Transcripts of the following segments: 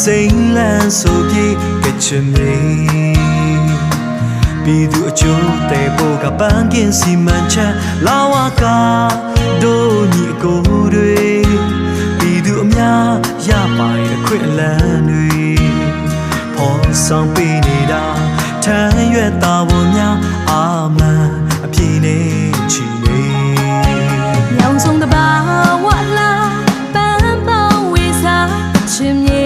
စိမ့်လန်းဆိုပြေကချင်မေပြည်သူအကျိုးတဲ့ဖို့ကပန်းကင်းစီမံချက်လာဝကဒိုညီအကိုတွေပြည်သူအများရပါရဲ့ခွင့်အလန်းတွေဖော်ဆောင်ပေးနေတာထမ်းရွက်သားဝန်များအာမန်အပြည့်နဲ့ချီနေရောင်စုံတဘာဝလာပန်းပေါင်းဝေစားချင်မြေ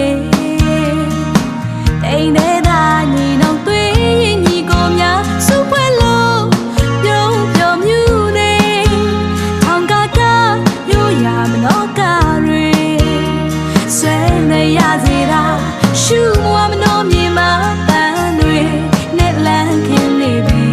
တိမ်တဲ့သာညီနောင်သွေးရင်ညီကိုများစုပွဲလို့ပြုံးပြုံမြူနေထောင်ကားကားရိုးရမနောကားတွေဆွဲနေရစေတာရှူမွားမနှောမြေမှာပန်းတွေနဲ့လန်းခင်းနေပြီ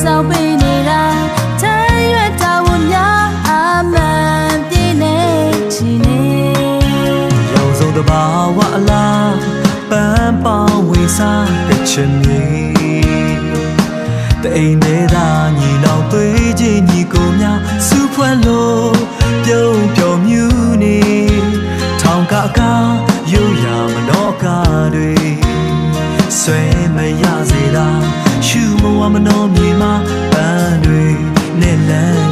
ဆောက်ပေးနေတာထမ်းရွက်တာဝန်များအာမန်ပြည့်နေချီနေရောင်စုံတဘာဝအလားပန်းပေါင်းဝေစားတဲ့ချင်မြေတိမ်နေသာညီနောင်သွေးချင်းညီကိုများစုဖွဲ့လို့ပြုံးပျော်မြူနေထောင်ကားကားရိုးရာမနောကားတွေဆွဲမရစေတာရှူမဝမနောမြေမှာပန်းတွေနဲ့လန်း